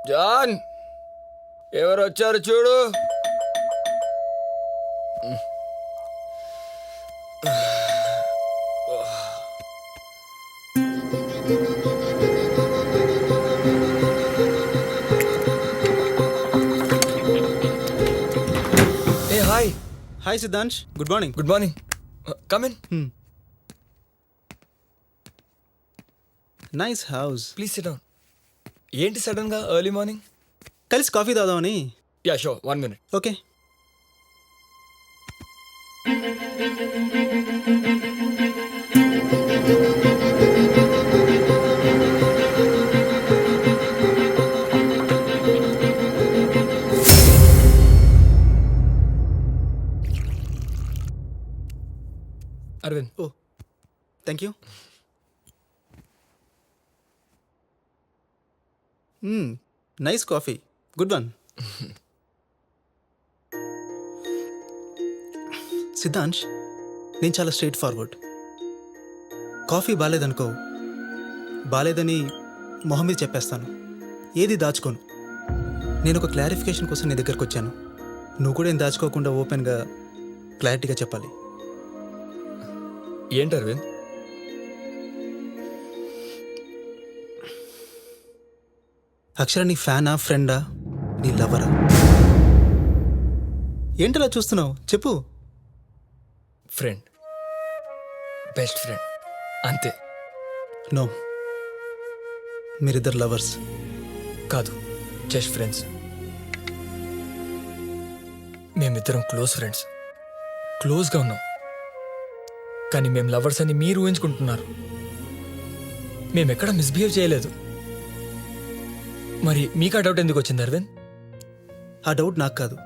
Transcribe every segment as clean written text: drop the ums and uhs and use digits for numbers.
John, ఎవరు వచ్చారు చూడు. Hey hi. Hi Siddhansh, good morning. Good morning. Come in. Nice house. Please sit down. ఏంటి sudden గా early morning? కలిసి కాఫీ తాగుదామని. Yeah sure, 1 minute. Okay. Aravind. Oh thank you. Nice coffee, good one. Siddhansh, నేను చాలా straight forward. Coffee బాగాలేదనుకో, బాగాలేదని మొహం మీద చెప్పేస్తాను, ఏది దాచుకోను. నేను ఒక క్లారిఫికేషన్ కోసం నీ దగ్గరకు వచ్చాను. నువ్వు కూడా ఏం దాచుకోకుండా ఓపెన్గా క్లారిటీగా చెప్పాలి. ఏంటి అరవింద్? అక్షర నీ ఫ్యానా, ఫ్రెండా, నీ లవరా? ఏంటలా చూస్తున్నావు, చెప్పు. ఫ్రెండ్, బెస్ట్ ఫ్రెండ్, అంతే. నో, మీరిద్దరు లవర్స్ కాదు, జస్ట్ ఫ్రెండ్స్. మేమిద్దరం క్లోజ్ ఫ్రెండ్స్, క్లోజ్గా ఉన్నాం. కానీ మేము లవర్స్ అని మీరు ఊహించుకుంటున్నారు. మేమెక్కడ మిస్బిహేవ్ చేయలేదు. మరి మీకు ఆ డౌట్ ఎందుకు వచ్చింది అరవింద్? ఆ డౌట్ నాకు కాదు,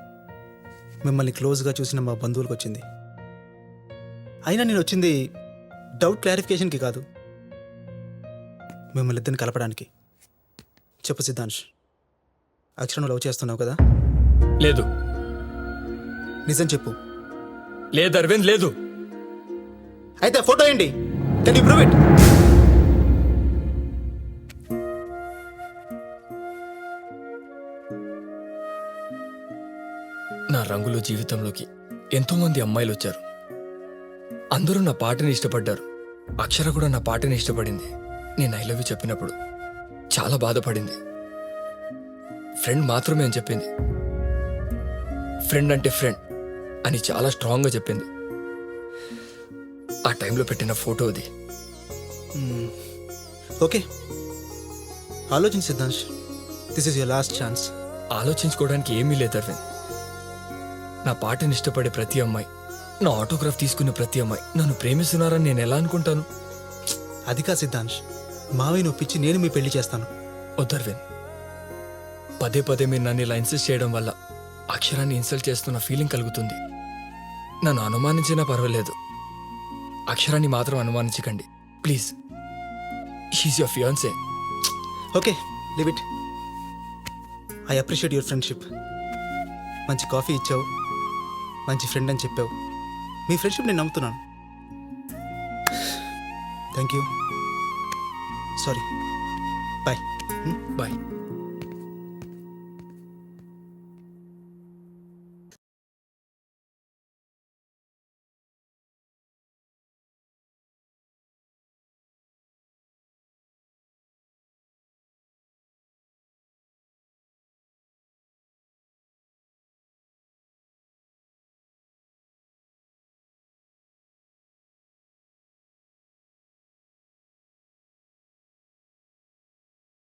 మిమ్మల్ని క్లోజ్గా చూసిన మా బంధువులకు వచ్చింది. అయినా నేను వచ్చింది డౌట్ క్లారిఫికేషన్కి కాదు, మిమ్మల్ని ఇద్దరిని కలపడానికి. చెప్పు సిద్ధాంశ్, అక్షరం లవ్ చేస్తున్నావు కదా? లేదు. నిజం చెప్పు. లేదు అరవింద్, లేదు. అయితే ఫోటో ఏంటి? Can you prove it? నా రంగుల జీవితంలోకి ఎంతోమంది అమ్మాయిలు వచ్చారు. అందరూ నా పాటని ఇష్టపడ్డారు. అక్షర కూడా నా పాటని ఇష్టపడింది. నేను ఐ లవ్ యూ చెప్పినప్పుడు చాలా బాధపడింది. ఫ్రెండ్ మాత్రమే అని చెప్పింది. ఫ్రెండ్ అంటే ఫ్రెండ్ అని చాలా స్ట్రాంగ్గా చెప్పింది. ఆ టైంలో పెట్టిన ఫోటో అది. ఓకే, ఆలోచించు Siddhansh, this is your last chance. ఆలోచించుకోవడానికి ఏమీ లేదు అరవింద్. నా పాటని ఇష్టపడే ప్రతి అమ్మాయి, నా ఆటోగ్రాఫ్ తీసుకునే ప్రతి అమ్మాయి నన్ను ప్రేమిస్తున్నారని నేను ఎలా అనుకుంటాను? అది కా సిద్ధాంశ్, మావయ్యను ఒప్పించి నేను మీ పెళ్లి చేస్తాను. వద్దు అరవింద్, పదే పదే మీరు నన్ను ఇలా ఇన్సిస్ట్ చేయడం వల్ల అక్షరాన్ని ఇన్సల్ట్ చేస్తున్న ఫీలింగ్ కలుగుతుంది. నన్ను అనుమానించినా పర్వాలేదు, అక్షరాన్ని మాత్రం అనుమానించకండి please. She's your fiancee. Okay, leave it. I appreciate your friendship. మంచి కాఫీ ఇచ్చావు, మంచి ఫ్రెండ్ అని చెప్పావు. మీ ఫ్రెండ్షిప్ నేను నమ్ముతున్నాను. Thank you. Sorry. Bye. Bye.